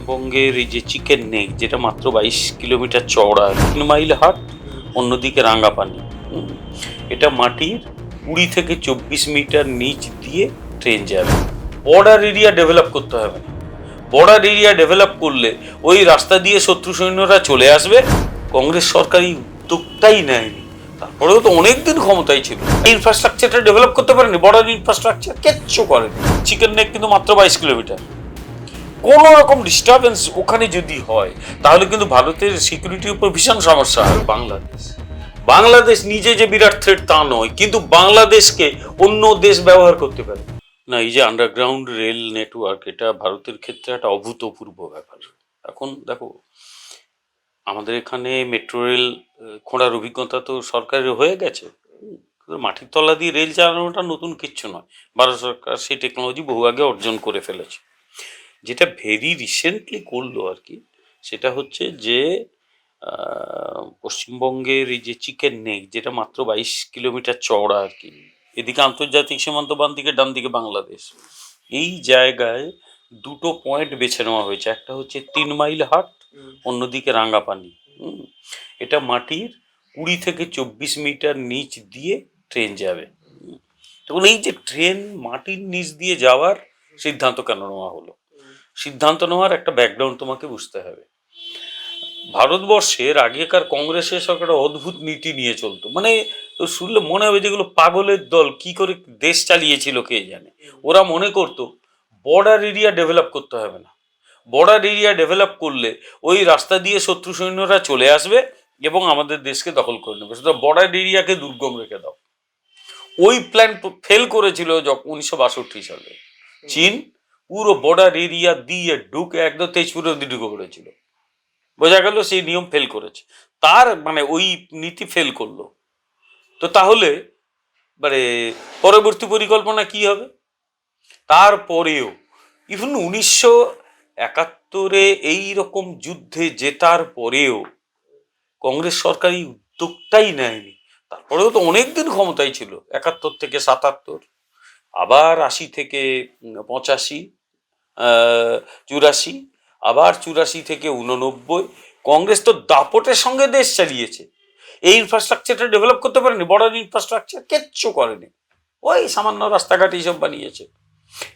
পশ্চিমবঙ্গের এই যে চিকেন নেক, যেটা মাত্র 22 কিলোমিটার চওড়া, 3 মাইল হাট, অন্যদিকে রাঙ্গাপানি। এটা মাটির 20 থেকে 24 মিটার নিচ দিয়ে ট্রেন যাবে। বর্ডার এরিয়া ডেভেলপ করতে হবে না। বর্ডার এরিয়া ডেভেলপ করলে ওই রাস্তা দিয়ে শত্রু সৈন্যরা চলে আসবে। কংগ্রেস সরকার এই উদ্যোগটাই নেয়নি, তারপরেও তো অনেকদিন ক্ষমতায় ছিল। ইনফ্রাস্ট্রাকচারটা ডেভেলপ করতে পারেনি, বর্ডার ইনফ্রাস্ট্রাকচার কিচ্ছু করেনি। চিকেন নেক কিন্তু মাত্র 22 কিলোমিটার। কোন রকম ডিস্টারবেন্স ওখানে যদি হয় তাহলে কিন্তু ভারতের সিকিউরিটির উপর ভীষণ সমস্যা হয়। বাংলাদেশ নিজে যে বিরাট থ্রেট তা নয়, কিন্তু বাংলাদেশকে অন্য দেশ ব্যবহার করতে পারে না। এই যে আন্ডারগ্রাউন্ড রেল নেটওয়ার্ক, এটা ভারতের ক্ষেত্রে একটা অভূতপূর্ব ব্যাপার। এখন দেখো, আমাদের এখানে মেট্রো রেল খোঁড়ার অভিজ্ঞতা তো সরকারের হয়ে গেছে। মাটির তলা দিয়ে রেল চালানোটা নতুন কিচ্ছু নয়। ভারত সরকার সেই টেকনোলজি বহু আগে অর্জন করে ফেলেছে। যেটা ভেরি রিসেন্টলি করলো আর কি, সেটা হচ্ছে যে পশ্চিমবঙ্গের এই যে চিকেন নেক, যেটা মাত্র 22 কিলোমিটার চওড়া আর কি, এদিকে আন্তর্জাতিক সীমান্ত, বাম দিকে ডান দিকে বাংলাদেশ, এই জায়গায় দুটো পয়েন্ট বেছে নেওয়া হয়েছে। একটা হচ্ছে 3 মাইল হাট, অন্যদিকে রাঙ্গাপানি। এটা মাটির 20 থেকে 24 মিটার নিচ দিয়ে ট্রেন যাবে। তখন এই যে ট্রেন মাটির নিচ দিয়ে যাওয়ার সিদ্ধান্ত কেন নেওয়া হলো? সিদ্ধান্ত নেওয়ার একটা ব্যাকগ্রাউন্ড তোমাকে বুঝতে হবে। ভারতবর্ষের আগেকার কংগ্রেসের সরকার অদ্ভুত নীতি নিয়ে চলতো, মানে শুনলে মনে হবে যেগুলো পাগলের দল, কি করে দেশ চালিয়েছিল কে জানে। ওরা মনে করতো বর্ডার এরিয়া ডেভেলপ করতে হবে না। বর্ডার এরিয়া ডেভেলপ করলে ওই রাস্তা দিয়ে শত্রু সৈন্যরা চলে আসবে এবং আমাদের দেশকে দখল করে নেবে, সুতরাং বর্ডার এরিয়াকে দুর্গম রেখে দাও। ওই প্ল্যান ফেল করেছিল যখন 1962 সালে চীন পুরো বর্ডার এরিয়া দিয়ে ঢুকে একদম তেজপুর অব্দি ঢুকে পড়েছিল। বোঝা গেল সেই নিয়ম ফেল করেছে, তার মানে ওই নীতি ফেল করলো। তো তাহলে মানে পরবর্তী পরিকল্পনা কি হবে? তারপরেও ইভেন 1971-এ এইরকম যুদ্ধে জেতার পরেও কংগ্রেস সরকার এই উদ্যোগটাই নেয়নি। তারপরেও তো অনেকদিন ক্ষমতায় ছিল, 71 থেকে 77, আবার 80 থেকে 85, 84, আবার 84 থেকে 89। কংগ্রেস তো দাপটের সঙ্গে দেশ চালিয়েছে। এই ইনফ্রাস্ট্রাকচারটা ডেভেলপ করতে পারেনি, বর্ডার ইনফ্রাস্ট্রাকচার কিচ্ছু করেনি, ওই সামান্য রাস্তাঘাট এইসব বানিয়েছে।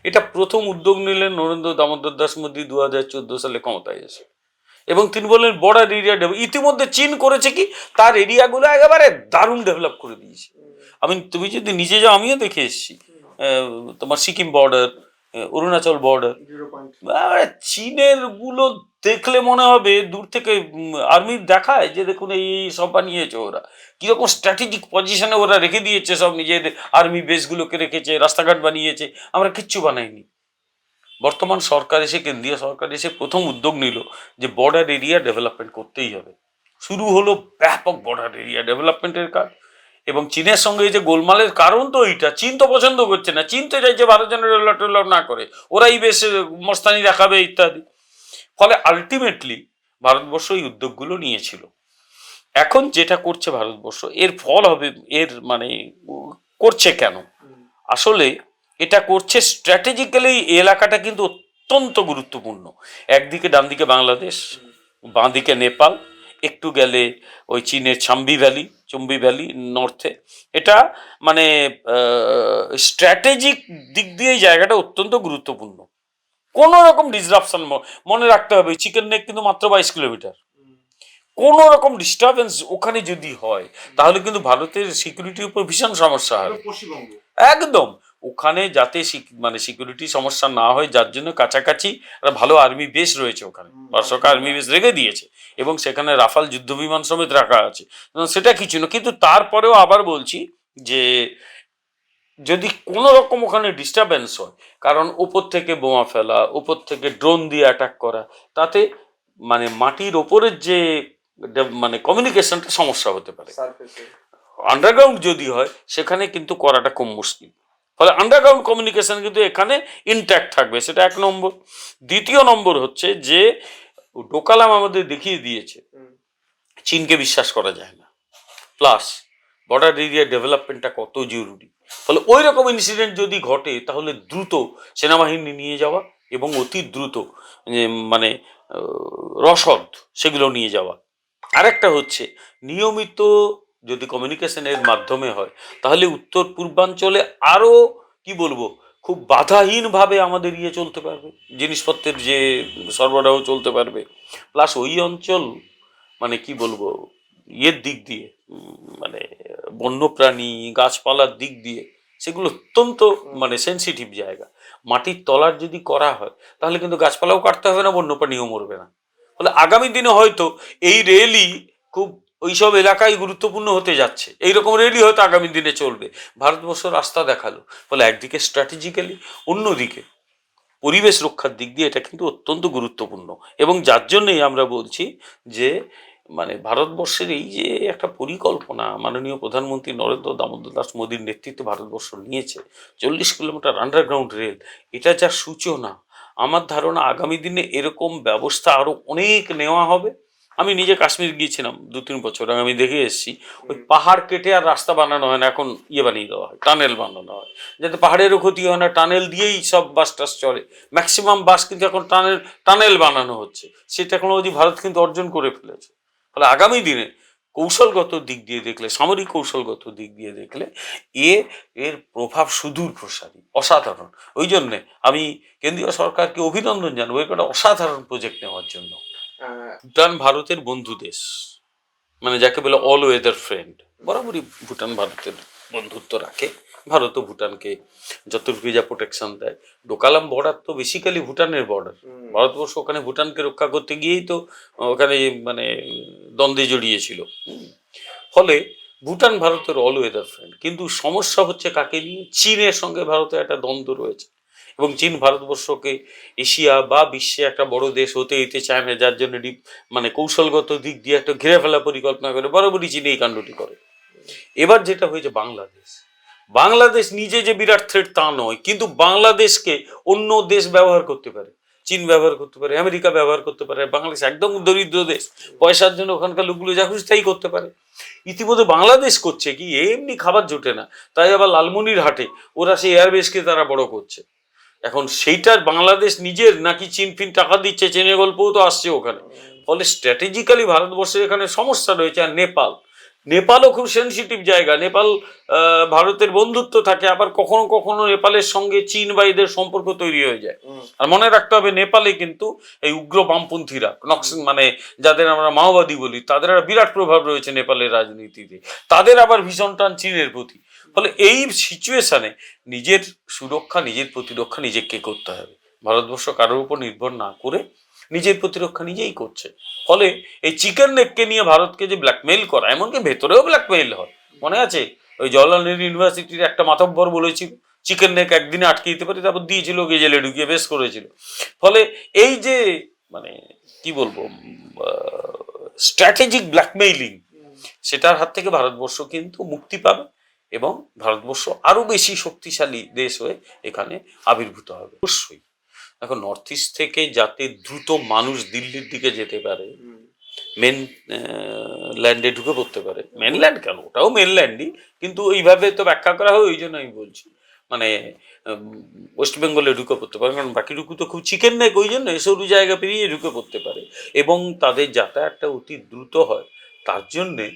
এটা প্রথম উদ্যোগ নিলেন নরেন্দ্র দামোদর দাস মোদী 2014 সালে ক্ষমতায় এসে, এবং তিনি বললেন বর্ডার এরিয়া ডেভেলপ। ইতিমধ্যে চীন করেছে কি, তার এরিয়াগুলো একেবারে দারুণ ডেভেলপ করে দিয়েছে। তুমি যদি নিজে যাও, আমিও দেখে এসেছি, তোমার সিকিম বর্ডার, অরুণাচল বর্ডার, চীনের গুলো দেখলে মনে হবে দূর থেকে আর্মি দেখায় যে দেখুন এই সব বানিয়েছে ওরা, কিরকম স্ট্র্যাটেজিক পজিশনে ওরা রেখে দিয়েছে, সব নিজের আর্মি বেসগুলোকে রেখেছে, রাস্তাঘাট বানিয়েছে, আমরা কিচ্ছু বানাইনি। বর্তমান সরকার এসে, কেন্দ্রীয় সরকার এসে প্রথম উদ্যোগ নিল যে বর্ডার এরিয়া ডেভেলপমেন্ট করতেই হবে। শুরু হলো ব্যাপক বর্ডার এরিয়া ডেভেলপমেন্টের কাজ। এবং চীনের সঙ্গে এই যে গোলমালের কারণ তো এইটা, চীন তো পছন্দ করছে না, চীন তো চাইছে ভারত যেন ডেভেলপ না করে, ওরাই বেশ মস্তানি দেখাবে ইত্যাদি। ফলে আলটিমেটলি ভারতবর্ষ এই উদ্যোগগুলো নিয়েছিল। এখন যেটা করছে ভারতবর্ষ, এর ফল হবে, এর মানে করছে কেন? আসলে এটা করছে স্ট্র্যাটেজিক্যালি। এই এলাকাটা কিন্তু অত্যন্ত গুরুত্বপূর্ণ। একদিকে ডান দিকে বাংলাদেশ, বাঁ দিকে নেপাল, একটু গেলে ওই চীনের চম্বি ভ্যালি নর্থে। এটা মানে স্ট্র্যাটেজিক দিক দিয়ে এই জায়গাটা অত্যন্ত গুরুত্বপূর্ণ। কোনো রকম ডিসরাপশন, মনে রাখতে হবে চিকেন নেক কিন্তু মাত্র 22 কিলোমিটার। কোন রকম ডিস্টারবেন্স ওখানে যদি হয় তাহলে কিন্তু ভারতের সিকিউরিটির উপর ভীষণ সমস্যা হয়। একদম ওখানে যাতে মানে সিকিউরিটি সমস্যা না হয়, যার জন্য কাছাকাছি একটা ভালো আর্মি বেস রয়েছে, ওখানে ভারত সরকার আর্মি বেস রেখে দিয়েছে এবং সেখানে রাফাল যুদ্ধ বিমান সমেত রাখা আছে। সেটা কিছু না, কিন্তু তারপরেও আবার বলছি যে যদি কোনো রকম ওখানে ডিস্টারবেন্স হয়, কারণ ওপর থেকে বোমা ফেলা, ওপর থেকে ড্রোন দিয়ে অ্যাটাক করা, তাতে মানে মাটির ওপরের যে মানে কমিউনিকেশনটা সমস্যা হতে পারে। আন্ডারগ্রাউন্ড যদি হয় সেখানে কিন্তু করাটা খুব মুশকিল। ফলে আন্ডারগ্রাউন্ড কমিউনিকেশন কিন্তু এখানে ইনট্যাক্ট থাকবে, সেটা 1 নম্বর। দ্বিতীয় নম্বর হচ্ছে যে ডোকালাম আমাদের দেখিয়ে দিয়েছে চীনকে বিশ্বাস করা যায় না, প্লাস বর্ডার এরিয়া ডেভেলপমেন্টটা কত জরুরি। ফলে ওই রকম ইনসিডেন্ট যদি ঘটে তাহলে দ্রুত সেনাবাহিনী নিয়ে যাওয়া এবং অতি দ্রুত মানে রসদ সেগুলো নিয়ে যাওয়া। আরেকটা হচ্ছে নিয়মিত যদি কমিউনিকেশনের মাধ্যমে হয় তাহলে উত্তর পূর্বাঞ্চলে আরও কি বলবো খুব বাধাহীনভাবে আমাদের চলতে পারবে, জিনিসপত্রের যে সরবরাহ চলতে পারবে। প্লাস ওই অঞ্চল মানে কি বলবো দিক দিয়ে মানে বন্যপ্রাণী গাছপালার দিক দিয়ে সেগুলো অত্যন্ত মানে সেন্সিটিভ জায়গা। মাটির তলার যদি করা হয় তাহলে কিন্তু গাছপালাও কাটতে হবে না, বন্যপ্রাণীও মরবে না। ফলে আগামী দিনে হয়তো এই রেলই খুব ওইসব এলাকায় গুরুত্বপূর্ণ হতে যাচ্ছে, এইরকম রেলই হয়তো আগামী দিনে চলবে। ভারতবর্ষ রাস্তা দেখালো। ফলে একদিকে স্ট্র্যাটেজিক্যালি, অন্যদিকে পরিবেশ রক্ষার দিক দিয়ে এটা কিন্তু অত্যন্ত গুরুত্বপূর্ণ। এবং যার জন্যই আমরা বলছি যে মানে ভারতবর্ষের এই যে একটা পরিকল্পনা মাননীয় প্রধানমন্ত্রী নরেন্দ্র দামোদর দাস মোদীর নেতৃত্বে ভারতবর্ষ নিয়েছে, 40 কিলোমিটার আন্ডারগ্রাউন্ড রেল, এটা যা সূচনা। আমার ধারণা আগামী দিনে এরকম ব্যবস্থা আরো অনেক নেওয়া হবে। আমি নিজে কাশ্মীর গিয়েছিলাম 2-3 বছর আগে, আমি দেখে এসেছি ওই পাহাড় কেটে আর রাস্তা বানানো হয় না, এখন বানিয়ে দেওয়া হয়, টানেল বানানো হয়, যাতে পাহাড়েরও ক্ষতি হয় না, টানেল দিয়েই সব বাস টাস চলে। ম্যাক্সিমাম বাস কিন্তু এখন টানেল বানানো হচ্ছে। সেই টেকনোলজি ভারত কিন্তু অর্জন করে ফেলেছে। ফলে আগামী দিনে কৌশলগত দিক দিয়ে দেখলে, সামরিক কৌশলগত দিক দিয়ে দেখলে এর প্রভাব সুদূর প্রসারী, অসাধারণ। ওই জন্যে আমি কেন্দ্রীয় সরকারকে অভিনন্দন জানাবো একটা অসাধারণ প্রজেক্ট নেওয়ার জন্য। ভুটান ভারতের বন্ধু দেশ, মানে যাকে বলে অল ওয়েদার ফ্রেন্ড। বরাবরই ভুটান ভারতের বন্ধুত্ব রাখে। ভারতও ভুটানকে যতটুকু যা প্রোটেকশন দেয়। ডোকালাম বর্ডার তো বেসিক্যালি ভুটানের বর্ডার। ভারতবর্ষ ওখানে ভুটানকে রক্ষা করতে গিয়েই তো ওখানে মানে দ্বন্দ্বে জড়িয়েছিল। ফলে ভুটান ভারতের অল ওয়েদার ফ্রেন্ড। কিন্তু সমস্যা হচ্ছে কাকে নিয়ে? চীনের সঙ্গে ভারতের একটা দ্বন্দ্ব রয়েছে, এবং চীন ভারতবর্ষকে এশিয়া বা বিশ্বে একটা বড় দেশ হতে দিতে চায় না, যার জন্য মানে কৌশলগত দিক দিয়ে একটা ঘিরে ফেলা পরিকল্পনা করে। বরাবরই চীন এই কাণ্ডটি করে। এবার যেটা হয়েছে বাংলাদেশ নিজে যে বিরাট থ্রেট তা নয়, কিন্তু বাংলাদেশকে অন্য দেশ ব্যবহার করতে পারে। চীন ব্যবহার করতে পারে, আমেরিকা ব্যবহার করতে পারে। বাংলাদেশ একদম দরিদ্র দেশ, পয়সার জন্য ওখানকার লোকগুলো যা খুশি তাই করতে পারে। ইতিমধ্যে বাংলাদেশ করছে কি, এমনি খাবার জোটে না, তাই আবার লালমনির হাটে ওরা সেই এয়ারবেসকে তারা বড় করছে। এখন সেইটার বাংলাদেশ নিজের নাকি চীন ফিন টাকা দিচ্ছে, চীনের গল্পও তো আসছে ওখানে। ফলে স্ট্র্যাটেজিক্যালি ভারতবর্ষের এখানে সমস্যা রয়েছে। আর নেপালও খুব সেন্সিটিভ জায়গা। নেপাল ভারতের বন্ধুত্ব থাকে, আবার কখনো কখনো নেপালের সঙ্গে চীন বা এদের সম্পর্ক তৈরি হয়ে যায়। আর মনে রাখতে হবে নেপালে কিন্তু এই উগ্র বামপন্থীরা মানে যাদের আমরা মাওবাদী বলি, তাদের একটা বিরাট প্রভাব রয়েছে নেপালের রাজনীতিতে। তাদের আবার ভীষণ টান চীনের প্রতি। ফলে এই সিচুয়েশনে নিজের সুরক্ষা, নিজের প্রতিরক্ষা নিজেকে করতে হবে। ভারতবর্ষ কারোর উপর নির্ভর না করে নিজের প্রতিরক্ষা নিজেই করছে। ফলে এই চিকেন নেককে নিয়ে ভারতকে যে ব্ল্যাকমেইল করা, এমনকি ভেতরেও ব্ল্যাকমেইল হয়। মনে আছে ওই জওয়াহরলাল নেহরু ইউনিভার্সিটির একটা মাতব্বর বলেছিল চিকেন নেক একদিনে আটকে দিতে পারে, তারপর দিয়েছিল জেলে ঢুকিয়ে বেশ করেছিল। ফলে এই যে মানে কি বলবো স্ট্র্যাটেজিক ব্ল্যাকমেইলিং, সেটার হাত থেকে ভারতবর্ষ কিন্তু মুক্তি পাবে এবং ভারতবর্ষ আরো বেশি শক্তিশালী দেশ হয়ে এখানে আবির্ভূত হবে। অবশ্যই এখন নর্থ ইস্ট থেকে যাতে দ্রুত মানুষ দিল্লির দিকে যেতে পারে, মেন ল্যান্ডে ঢুকে পড়তে পারে, মেনল্যান্ড কেন, ওটাও মেনল্যান্ডই, কিন্তু এইভাবে তো ব্যাখ্যা করা হয়, ওই জন্য আমি বলছি মানে ওয়েস্ট বেঙ্গলে ঢুকে পড়তে পারে, কারণ বাকিটুকু তো খুব চিকেন নেক, ওই জন্য সরু জায়গা পেরিয়ে ঢুকে পড়তে পারে এবং তাদের যাতায়াতটা অতি দ্রুত হয়। তার জন্যে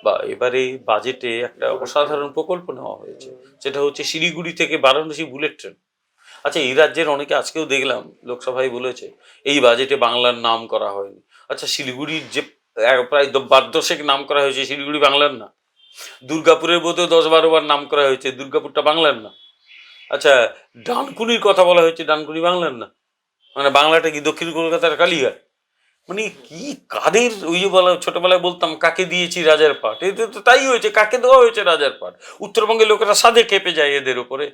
বা এবারে বাজেটে একটা অসাধারণ প্রকল্প নেওয়া হয়েছে, সেটা হচ্ছে শিলিগুড়ি থেকে বারাণসী বুলেট ট্রেন। আচ্ছা, এই রাজ্যের অনেকে আজকেও দেখলাম লোকসভায় বলেছে এই বাজেটে বাংলার নাম করা হয়নি। আচ্ছা, শিলিগুড়ির যে প্রায় 12 নাম করা হয়েছে, শিলিগুড়ি বাংলার না? দুর্গাপুরের বোধহয় 10-12 বার নাম করা হয়েছে, দুর্গাপুরটা বাংলার না? আচ্ছা, ডানকুনির কথা বলা হয়েছে, ডানকুনি বাংলার না? মানে বাংলাটা কি দক্ষিণ কলকাতার কালীঘাট? মানে কি কাদের ওই যে বলা, ছোটবেলায় বলতাম কাকে দিয়েছি রাজার পাট, এতে তো তাই হয়েছে, কাকে দেওয়া হয়েছে রাজার পাট। উত্তরবঙ্গের লোকেরা সাদে কেঁপে যায় এদের ওপরে।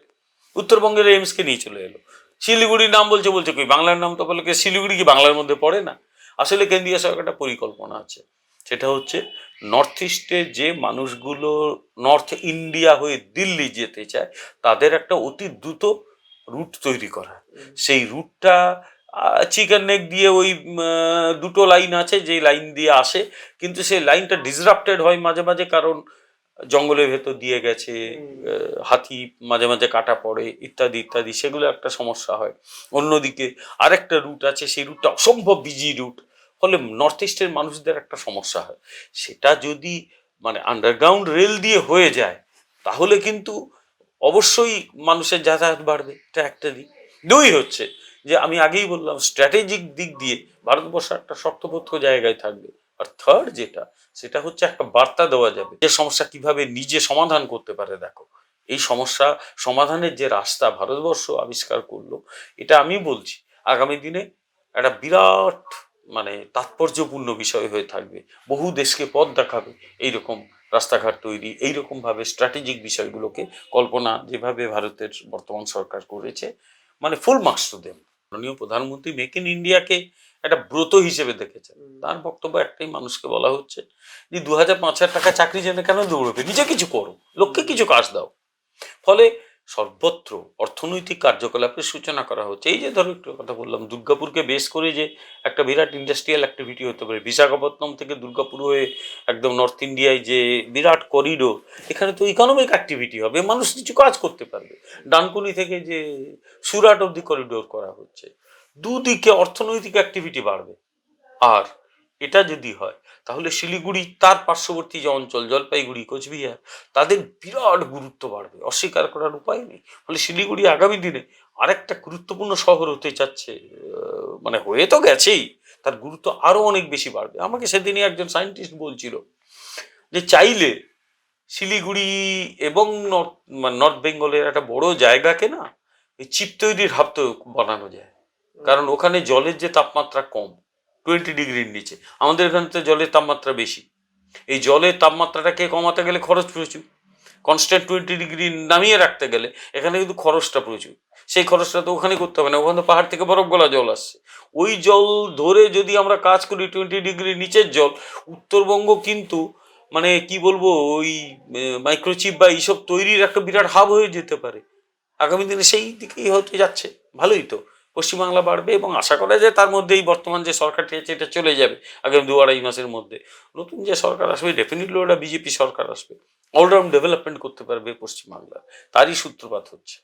উত্তরবঙ্গের এইমসকে নিয়ে চলে এলো, শিলিগুড়ির নাম বলছে কই বাংলার নাম তো বলে, শিলিগুড়ি কি বাংলার মধ্যে পড়ে না? আসলে কেন্দ্রীয় সরকার একটা পরিকল্পনা আছে, সেটা হচ্ছে নর্থ ইস্টে যে মানুষগুলো নর্থ ইন্ডিয়া হয়ে দিল্লি যেতে চায় তাদের একটা অতি দ্রুত রুট তৈরি করা। সেই রুটটা চিকেন নেক দিয়ে ওই 2টো লাইন আছে যে লাইন দিয়ে আসে, কিন্তু সেই লাইনটা ডিসরাপ্টেড হয় মাঝে মাঝে, কারণ জঙ্গলের ভেতর দিয়ে গেছে, হাতি মাঝে মাঝে কাটা পড়ে, ইত্যাদি ইত্যাদি, সেগুলো একটা সমস্যা হয়। অন্যদিকে আরেকটা রুট আছে, সেই রুটটা অসম্ভব বিজি রুট, ফলে নর্থ ইস্টের মানুষদের একটা সমস্যা হয়। সেটা যদি মানে আন্ডারগ্রাউন্ড রেল দিয়ে হয়ে যায় তাহলে কিন্তু অবশ্যই মানুষের যাতায়াত বাড়বে, এটা একটা দিক। দুই হচ্ছে যে আমি আগেই বললাম স্ট্র্যাটেজিক দিক দিয়ে ভারতবর্ষ একটা শক্তপোক্ত জায়গায় থাকবে। আর থার্ড যেটা, সেটা হচ্ছে একটা বার্তা দেওয়া যাবে যে সমস্যা কিভাবে নিজে সমাধান করতে পারে। দেখো, এই সমস্যা সমাধানের যে রাস্তা ভারতবর্ষ আবিষ্কার করলো, এটা আমি বলছি আগামী দিনে একটা বিরাট মানে তাৎপর্যপূর্ণ বিষয় হয়ে থাকবে, বহু দেশকে পথ দেখাবে এইরকম রাস্তাঘাট তৈরি, এইরকম ভাবে স্ট্র্যাটেজিক বিষয়গুলোকে কল্পনা যেভাবে ভারতের বর্তমান সরকার করেছে, মানে ফুল মার্কস টু দেম। মাননীয় প্রধানমন্ত্রী মেক ইন ইন্ডিয়াকে একটা ব্রত হিসেবে দেখেছেন। তার বক্তব্য একটাই মানুষকে বলা হচ্ছে যে 2000-5000 টাকা চাকরি জন্য কেন দৌড়বে, নিজে কিছু করো, লোককে কিছু কাজ দাও। ফলে সর্বত্র অর্থনৈতিক কার্যকলাপের সূচনা করা হচ্ছে। এই যে ধরো একটু কথা বললাম, দুর্গাপুরকে বেস করে যে একটা বিরাট ইন্ডাস্ট্রিয়াল অ্যাক্টিভিটি হতে পারে, বিশাখাপত্তনম থেকে দুর্গাপুর হয়ে একদম নর্থ ইন্ডিয়ায় যে বিরাট করিডোর, এখানে তো ইকোনমিক অ্যাক্টিভিটি হবে, মানুষ কিছু কাজ করতে পারবে। ডানকুনি থেকে যে সুরাট অব্দি করিডোর করা হচ্ছে, দুদিকে অর্থনৈতিক অ্যাক্টিভিটি বাড়বে। আর এটা যদি হয় তাহলে শিলিগুড়ি তার পার্শ্ববর্তী যে অঞ্চল জলপাইগুড়ি কোচবিহার, তাদের বিরাট গুরুত্ব বাড়বে, অস্বীকার করার উপায় নেই। ফলে শিলিগুড়ি আগামী দিনে আরেকটা গুরুত্বপূর্ণ শহর হতে চাচ্ছে, মানে হয়ে তো গেছেই, তার গুরুত্ব আরো অনেক বেশি বাড়বে। আমাকে সেদিনই একজন সায়েন্টিস্ট বলছিল যে চাইলে শিলিগুড়ি এবং নর্থ বেঙ্গলের একটা বড় জায়গাকে না এই চিপ তৈরির হাব তো বানানো যায়। কারণ ওখানে জলের যে তাপমাত্রা কম, 20 ডিগ্রির নিচে, আমাদের এখানে তো জলের তাপমাত্রা বেশি। এই জলের তাপমাত্রাটাকে কমাতে গেলে খরচ প্রচুর, কনস্ট্যান্ট 20 ডিগ্রি নামিয়ে রাখতে গেলে এখানে কিন্তু খরচটা প্রচুর। সেই খরচটা তো ওখানে করতে হবে না, ওখানে তো পাহাড় থেকে বরফ গলা জল আসছে। ওই জল ধরে যদি আমরা কাজ করি 20 ডিগ্রি নিচের জল, উত্তরবঙ্গ কিন্তু মানে কি বলবো, ওই মাইক্রোচিপ বা এইসব তৈরির একটা বিরাট হাব হয়ে যেতে পারে। আগামী দিনে সেই দিকেই হতে যাচ্ছে, ভালোই তো। পশ্চিমবাংলা বাড়বে এবং আশা করা যায় তার মধ্যেই বর্তমান যে সরকারটি আছে এটা চলে যাবে আগামী 2-2.5 মাসের মধ্যে। নতুন যে সরকার আসবে ডেফিনেটলি ওটা বিজেপি সরকার আসবে, অলরাউন্ড ডেভেলপমেন্ট করতে পারবে পশ্চিমবাংলা, তারই সূত্রপাত হচ্ছে।